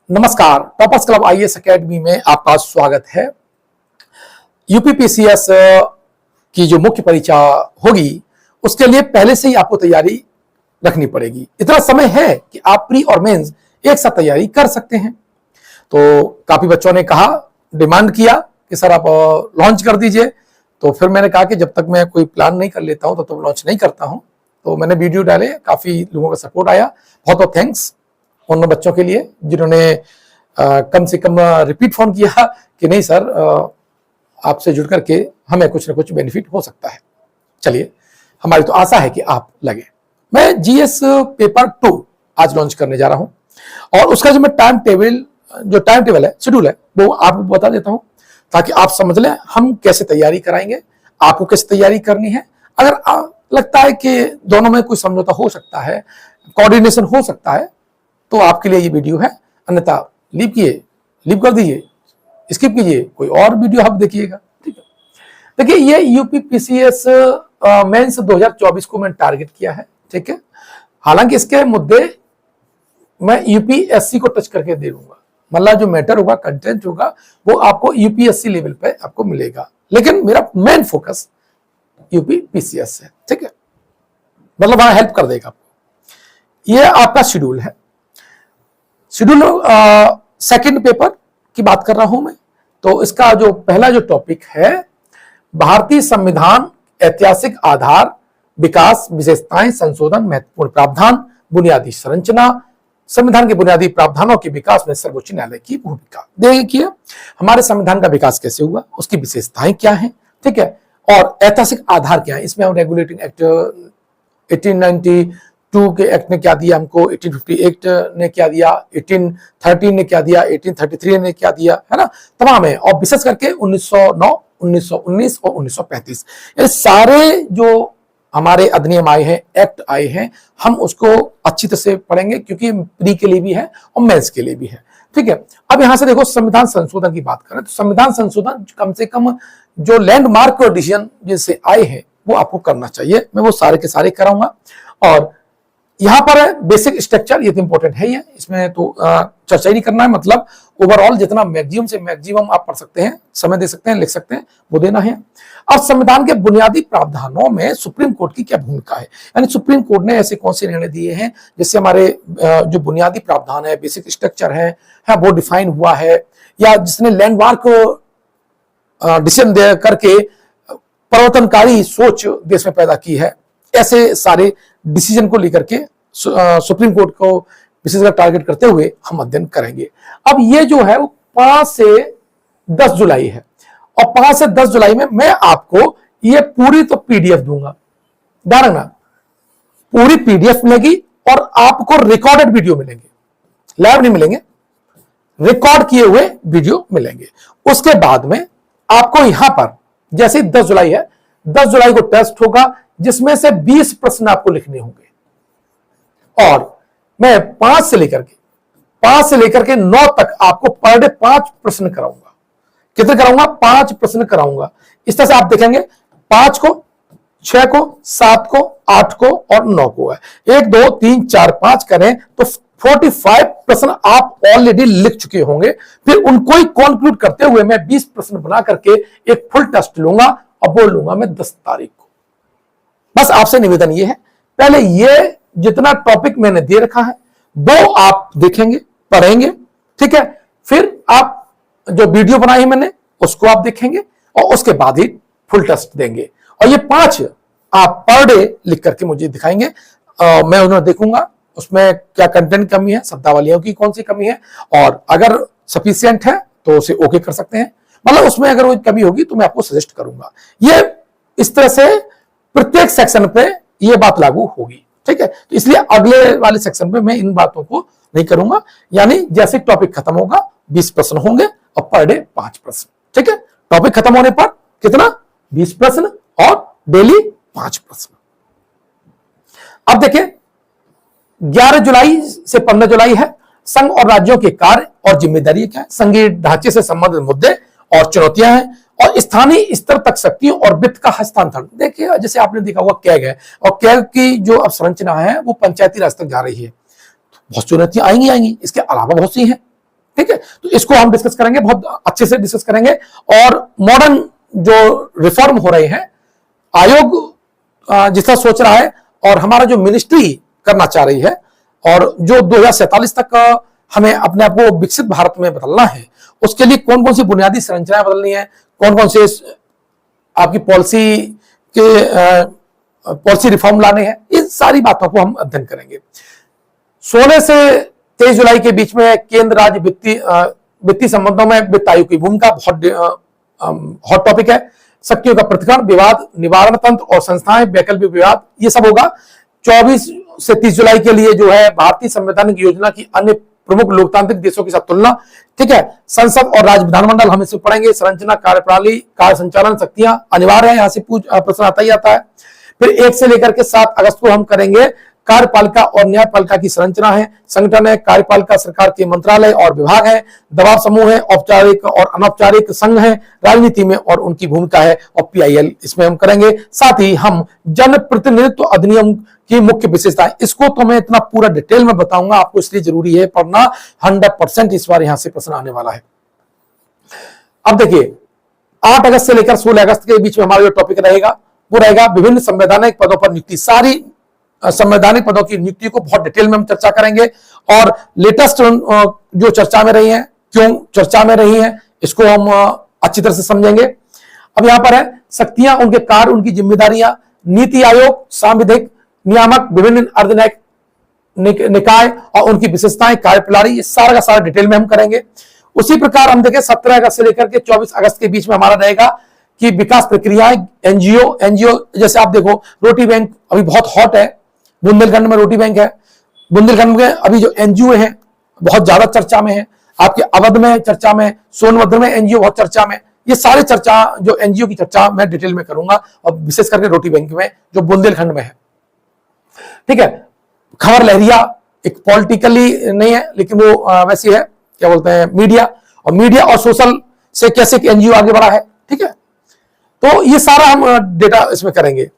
नमस्कार, toppers club IAS academy में आपका स्वागत है। यूपीपीसीएस की जो मुख्य परीक्षा होगी उसके लिए पहले से ही आपको तैयारी रखनी पड़ेगी। इतना समय है कि आप प्री और मेंस एक साथ तैयारी कर सकते हैं। तो काफी बच्चों ने कहा, डिमांड किया कि सर आप लॉन्च कर दीजिए। तो फिर मैंने कहा कि जब तक मैं कोई प्लान नहीं कर लेता हूं तब तक लॉन्च नहीं करता हूं। तो मैंने वीडियो डाले, काफी लोगों का सपोर्ट आया। बहुत बहुत थैंक्स उन बच्चों के लिए जिन्होंने कम से कम रिपीट फोन किया कि नहीं सर, आपसे जुड़ करके हमें कुछ ना कुछ बेनिफिट हो सकता है। चलिए, हमारी तो आशा है कि आप लगे। मैं जीएस पेपर 2 आज लॉन्च करने जा रहा हूं और उसका जो मैं टाइम टेबल है, शेड्यूल है, वो आपको बता देता हूं ताकि आप समझ लें हम कैसे तैयारी कराएंगे, आपको कैसे तैयारी करनी है। अगर लगता है कि दोनों में कोई समझौता हो सकता है, कोऑर्डिनेशन हो सकता है, तो आपके लिए ये वीडियो है। अन्यथा लीव कर दीजिए, स्किप कीजिए, कोई और वीडियो आप देखिएगा। ठीक है, देखिए ये यूपीपीसीएस मेंस 2024 को मैंने टारगेट किया है। ठीक है, हालांकि इसके मुद्दे मैं यूपीएससी को टच करके दे दूंगा, मतलब जो मैटर होगा, कंटेंट होगा, वो आपको यूपीएससी लेवल पे आपको मिलेगा, लेकिन मेरा मेन फोकस यूपीपीसीएस है। ठीक है, मतलब वहां हेल्प कर देगा आपको। ये आपका शेड्यूल है। शेड्यूल सेकंड पेपर की बात कर रहा हूं मैं। तो इसका जो पहला जो टॉपिक है, भारतीय संविधान, ऐतिहासिक आधार, विकास, विशेषताएं, संशोधन, महत्वपूर्ण प्रावधान, बुनियादी संरचना, संविधान के बुनियादी प्रावधानों के विकास में सर्वोच्च न्यायालय की भूमिका। देखिए हमारे संविधान का विकास कैसे हुआ, उसकी विशेषताएं क्या हैं, ठीक है, और ऐतिहासिक आधार क्या है। इसमें हम रेगुलेटिंग एक्ट 1892 के एक्ट ने क्या दिया हमको, 1858 ने क्या दिया, 1813 ने क्या दिया, 1833 ने क्या दिया, है ना, तमाम है। और विशेष करके 1909, 1919 और 1935 ये सारे जो हमारे अधिनियम आए हैं, एक्ट आए हैं, हम उसको अच्छी तरह से पढ़ेंगे क्योंकि प्री के लिए भी है और मेंस के लिए भी है। ठीक है, अब यहां से देखो, संविधान संशोधन की बात करें तो संविधान संशोधन कम से कम जो लैंडमार्क डिसीजन जिनसे आए हैं वो आपको करना चाहिए। मैं वो सारे के सारे कराऊंगा। और यहां पर बेसिक स्ट्रक्चर, ये तो इंपॉर्टेंट है ही है, इसमें तो चर्चा ही नहीं करना है। मतलब ओवरऑल जितना मैक्सिमम से मैक्सिमम आप पढ़ सकते हैं, समय दे सकते हैं, लिख सकते हैं, वो देना है। अब संविधान के बुनियादी प्रावधानों में सुप्रीम कोर्ट की क्या भूमिका है, यानी सुप्रीम कोर्ट ने ऐसे कौन से निर्णय दिए हैं जिससे हमारे जो बुनियादी प्रावधान है, बेसिक स्ट्रक्चर है वो डिफाइन हुआ है, या जिसने लैंडमार्क डिसीजन दे करके परिवर्तनकारी सोच देश में पैदा की है। ऐसे सारे डिसीजन को लेकर के सुप्रीम कोर्ट को विशेषकर टारगेट करते हुए हम अध्ययन करेंगे। अब ये जो है वो 5 से 10 जुलाई है, और 5 से 10 जुलाई में मैं आपको ये पूरी तो पीडीएफ दूंगा, ध्यान रखना, पूरी पीडीएफ मिलेगी और आपको रिकॉर्डेड वीडियो मिलेंगे, लाइव नहीं मिलेंगे, रिकॉर्ड किए हुए वीडियो मिलेंगे। उसके बाद में आपको यहां पर जैसे 10 जुलाई है, 10 जुलाई को टेस्ट होगा जिसमें से 20 प्रश्न आपको लिखने होंगे। और मैं 5 से लेकर के 9 तक आपको पर डे 5 प्रश्न कराऊंगा। कितने कराऊंगा? 5 प्रश्न कराऊंगा। इस तरह से आप देखेंगे 5 को, 6 को, 7 को, 8 को और 9 को है। 1 2 3 4 5 करें तो 45 प्रश्न आप ऑलरेडी लिख चुके होंगे। फिर उनको ही कंक्लूड करते हुए मैं 20 प्रश्न बना करके एक फुल टेस्ट लूंगा और बोल लूंगा मैं 10 तारीख को। बस आपसे निवेदन ये है, पहले ये जितना टॉपिक मैंने दे रखा है वो आप देखेंगे, पढ़ेंगे, ठीक है। फिर आप जो वीडियो बनाई है मैंने उसको आप देखेंगे और उसके बाद ही फुल टेस्ट देंगे। और ये 5 आप पर डे लिख करके मुझे दिखाएंगे, मैं उन्हें देखूंगा उसमें क्या कंटेंट कमी है, शब्दावलियों की कौन सी कमी है, और अगर सफिशिएंट है तो उसे ओके कर सकते हैं। मतलब उसमें अगर कोई कमी होगी तो मैं आपको सजेस्ट करूंगा। ये इस तरह से प्रत्येक सेक्शन पे ये बात लागू होगी, ठीक है। तो इसलिए अगले वाले सेक्शन पे मैं इन बातों को नहीं करूंगा, यानी जैसे टॉपिक खत्म होगा 20 प्रश्न होंगे और पर डे 5 प्रश्न, ठीक है। टॉपिक खत्म होने पर कितना? 20 प्रश्न और डेली 5 प्रश्न। अब देखिए 11 जुलाई से 15 जुलाई है, संघ और राज्यों के कार्य और जिम्मेदारी क्या है, संघीय ढांचे से संबंधित मुद्दे और चुनौतियां हैं, और स्थानीय स्तर तक शक्तियों और वित्त का हस्तांतरण। देखिए जैसे आपने देखा हुआ कैग है, और कैग की जो अवसंरचना है वो पंचायती राज तक जा रही है। बहुत चुनौतियां आएंगी, इसके अलावा बहुत सी हैं, ठीक है, तो इसको हम डिस्कस करेंगे, बहुत अच्छे से डिस्कस करेंगे। और मॉडर्न जो रिफॉर्म हो रहे हैं, आयोग जितना सोच रहा है और हमारा जो मिनिस्ट्री करना चाह रही है, और जो 2047 तक हमें अपने आप को विकसित भारत में बदलना है, उसके लिए कौन कौन सी बुनियादी संरचनाएं बदलनी है, कौन कौन से आपकी पॉलिसी रिफॉर्म लाने हैं, इन सारी बातों को हम अध्ययन करेंगे। 16 से 23 जुलाई के बीच में केंद्र राज्य वित्तीय संबंधों में वित्त आयोग की भूमिका बहुत हॉट टॉपिक है। शक्तियों का पृथक्करण, विवाद निवारण तंत्र और संस्थाएं, वैकल्पिक विवाद, ये सब होगा। 24 से 30 जुलाई के लिए जो है भारतीय संवैधानिक योजना की अन्य प्रमुख लोकतांत्रिक देशों के साथ तुलना, ठीक है। संसद और राज्य विधानमंडल हम इसमें पढ़ेंगे। संरचना, कार्यप्रणाली, कार्य संचालन, शक्तियां अनिवार्य है, यहां से प्रश्न आता ही आता है। फिर 1 से लेकर के 7 अगस्त को हम करेंगे कार्यपालिका और न्यायपालिका की संरचना है, संगठन है। कार्यपालिका सरकार के मंत्रालय और विभाग है, दबाव समूह है, औपचारिक और अनौपचारिक संघ है, राजनीति में और उनकी भूमिका है, और PIL इसमें हम करेंगे। साथ ही हम जन प्रतिनिधित्व अधिनियम की मुख्य विशेषताएं, इसको तो मैं इतना पूरा डिटेल में बताऊंगा आपको, इसलिए जरूरी है पढ़ना। 100% इस बार यहां से प्रश्न आने वाला है। अब देखिए, 8 अगस्त से लेकर 16 अगस्त के बीच में हमारा जो टॉपिक रहेगा वो रहेगा विभिन्न संवैधानिक पदों पर नियुक्ति। सारी संवैधानिक पदों की नियुक्ति को बहुत डिटेल में हम चर्चा करेंगे, और लेटेस्ट जो चर्चा में रही है, क्यों चर्चा में रही है, इसको हम अच्छी तरह से समझेंगे। अब यहां पर है शक्तियां, उनके कार्य, उनकी जिम्मेदारियां, नीति आयोग, सांविधिक, नियामक, विभिन्न अर्धन्यायिक निकाय और उनकी विशेषताएं, कार्यप्रणाली, ये सारा का सारा डिटेल में हम करेंगे। उसी प्रकार हम देखें 17 अगस्त से लेकर के 24 अगस्त के बीच में हमारा रहेगा कि विकास प्रक्रियाएं, एनजीओ जैसे आप देखो, रोटी बैंक अभी बहुत हॉट है, बुंदेलखंड में रोटी बैंक है। बुंदेलखंड में अभी जो एनजीओ है बहुत ज्यादा चर्चा में है, आपके अवध में चर्चा में, सोनभद्र में एनजीओ बहुत चर्चा में। ये सारे चर्चा, जो एनजीओ की चर्चा मैं डिटेल में करूंगा, और विशेष करके रोटी बैंक में जो बुंदेलखंड में है, ठीक है। खबर लहरिया एक पॉलिटिकली नहीं है, लेकिन वो वैसी है, क्या बोलते हैं, मीडिया और सोशल से कैसे एनजीओ आगे बढ़ा है, ठीक है। तो ये सारा हम डेटा इसमें करेंगे।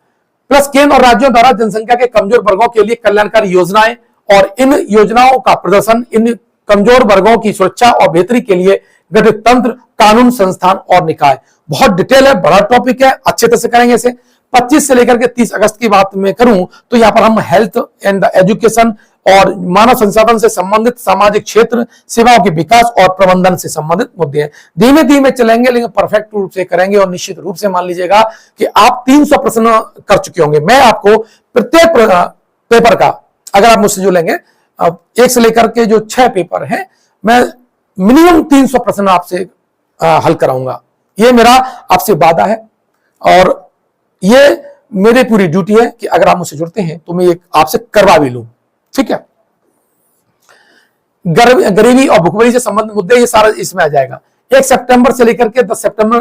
प्लस केंद्र और राज्यों द्वारा जनसंख्या के कमजोर वर्गों के लिए कल्याणकारी योजनाएं, और इन योजनाओं का प्रदर्शन, इन कमजोर वर्गों की सुरक्षा और बेहतरी के लिए गठित तंत्र, कानून, संस्थान और निकाय। बहुत डिटेल है, बड़ा टॉपिक है, अच्छे तरह से करेंगे इसे। 25 से लेकर के 30 अगस्त की बात में करूं तो यहां पर हम हेल्थ एंड एजुकेशन और मानव संसाधन से संबंधित सामाजिक क्षेत्र, सेवाओं के विकास और प्रबंधन से संबंधित मुद्दे हैं। धीमे धीमे चलेंगे, लेकिन परफेक्ट रूप से करेंगे, और निश्चित रूप से मान लीजिएगा कि आप 300 प्रश्न कर चुके होंगे। मैं आपको प्रत्येक पेपर का, अगर आप मुझसे जो लेंगे, 1 से लेकर के जो 6 पेपर हैं, मैं मिनिमम 300 प्रश्न आपसे हल कराऊंगा। ये मेरा आपसे वादा है, और ये मेरी पूरी ड्यूटी है कि अगर आप मुझसे जुड़ते हैं तो मैं ये आपसे करवा भी लूं, ठीक है। गरीबी और भुखमरी से संबंधित मुद्दे, ये सारा इसमें आ जाएगा। 1 सितंबर से लेकर के 10 सितंबर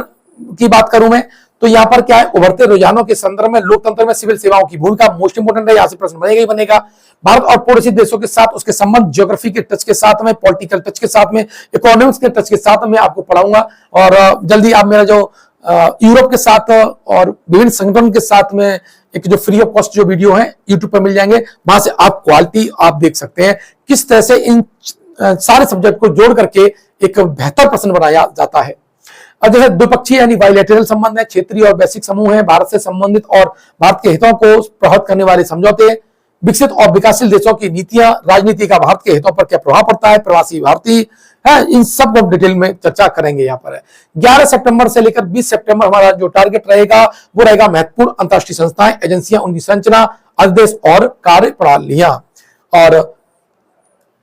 की बात करूं मैं, तो यहां पर क्या है, उभरते रुझानों के संदर्भ में लोकतंत्र में सिविल सेवाओं की भूमिका मोस्ट इंपोर्टेंट है, यहां से प्रश्न बनेगा ही बनेगा। भारत और पड़ोसी देशों के साथ उसके संबंध, ज्योग्राफी के टच के साथ में, पॉलिटिकल टच के साथ में, इकोनॉमिक्स के टच के साथ में आपको पढ़ाऊंगा। और जल्दी आप मेरा जो यूरोप के साथ और विभिन्न संगठन के साथ में एक जो फ्री ऑफ कॉस्ट जो वीडियो है यूट्यूब पर मिल जाएंगे, वहां से आप क्वालिटी आप देख सकते हैं किस तरह से इन सारे सब्जेक्ट को जोड़ करके एक बेहतर प्रश्न बनाया जाता है। और जैसे द्विपक्षीय यानी बायलैटरल संबंध है, क्षेत्रीय और वैश्विक समूह है, भारत से संबंधित और भारत के हितों को प्रभावित करने वाले समझौते, विकसित और विकासशील देशों की नीतियां, राजनीति का भारत के हितों पर क्या प्रभाव पड़ता है, प्रवासी भारतीय है, इन सब को डिटेल में चर्चा करेंगे। यहाँ पर है 11 सितंबर से लेकर 20 सितंबर हमारा जो टारगेट रहेगा वो रहेगा महत्वपूर्ण अंतर्राष्ट्रीय संस्थाएं, एजेंसियां, उनकी संरचना, अध्यादेश और कार्यप्रणालियां, और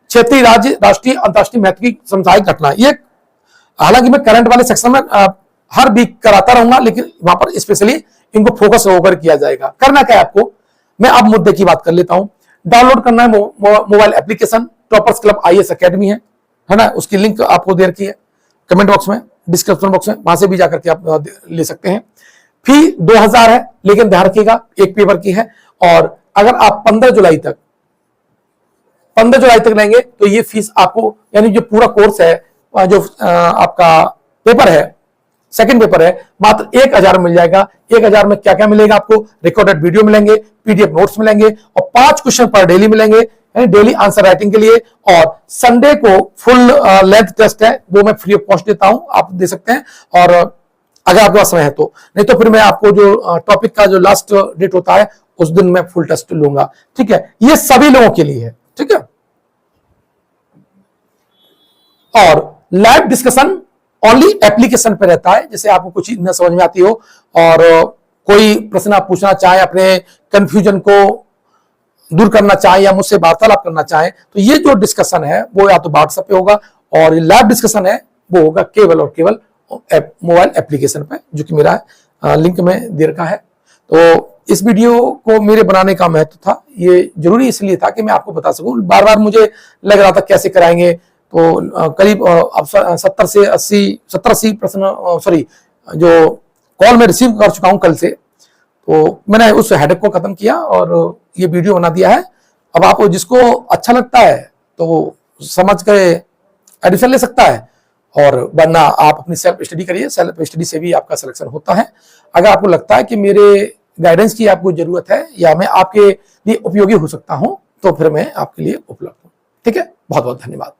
क्षेत्रीय, राज्य, राष्ट्रीय, अंतर्राष्ट्रीय महत्व की सामुदायिक घटना। ये हालांकि मैं करंट वाले सेक्शन में हर वीक कराता रहूंगा, लेकिन वहां पर स्पेशली इनको फोकस होकर किया जाएगा। करना क्या है आपको, मैं अब मुद्दे की बात कर लेता हूं। डाउनलोड करना है mobile application, toppers club IAS academy है ना, उसकी लिंक आपको दे रखी है कमेंट बॉक्स में, डिस्क्रिप्शन बॉक्स में, वहां से भी जाकर के आप ले सकते हैं। फी 2000 है, लेकिन ध्यान रखिएगा एक पेपर की है, और अगर आप 15 जुलाई तक लेंगे तो ये फीस आपको, यानी जो पूरा कोर्स है, जो आपका पेपर है, सेकंड पेपर है, मात्र 1000 मिल जाएगा। 1000 में क्या क्या मिलेगा आपको, रिकॉर्डेड वीडियो मिलेंगे, PDF नोट्स मिलेंगे, और 5 क्वेश्चन पर डेली मिलेंगे। यानी डेली आंसर राइटिंग के लिए। और संडे को फुल लेंथ टेस्ट है, वो मैं फ्री ऑफ कॉस्ट देता हूं, आप दे सकते हैं, और अगर आपके पास समय है तो, नहीं तो फिर मैं आपको जो टॉपिक का जो लास्ट डेट होता है उस दिन मैं फुल टेस्ट लूंगा, ठीक है। ये सभी लोगों के लिए है, ठीक है। और लाइव डिस्कशन ओनली एप्लीकेशन पे रहता है, जैसे आपको कुछ न समझ में आती हो और कोई प्रश्न आप पूछना चाहें, अपने कंफ्यूजन को दूर करना चाहें या मुझसे वार्तालाप करना चाहें, तो ये जो डिस्कशन है वो या तो व्हाट्सएप पे होगा, और ये लाइव डिस्कशन है वो होगा केवल और केवल मोबाइल एप्लीकेशन पे, जो कि मेरा लिंक में दे रखा है। तो इस वीडियो को मेरे बनाने का महत्व था, ये जरूरी इसलिए था कि मैं आपको बता सकूं। बार बार मुझे लग रहा था कैसे कराएंगे, तो करीब अब 70-80 प्रश्न, सॉरी, जो कॉल में रिसीव कर चुका हूं कल से, तो मैंने उस हेडेक को खत्म किया और ये वीडियो बना दिया है। अब आपको जिसको अच्छा लगता है तो वो समझ के एडमिशन ले सकता है, और वरना आप अपनी सेल्फ स्टडी करिए, सेल्फ स्टडी से भी आपका सिलेक्शन होता है। अगर आपको लगता है कि मेरे गाइडेंस की आपको जरूरत है या मैं आपके लिए उपयोगी हो सकता हूं, तो फिर मैं आपके लिए उपलब्ध हूं, ठीक है। बहुत बहुत धन्यवाद।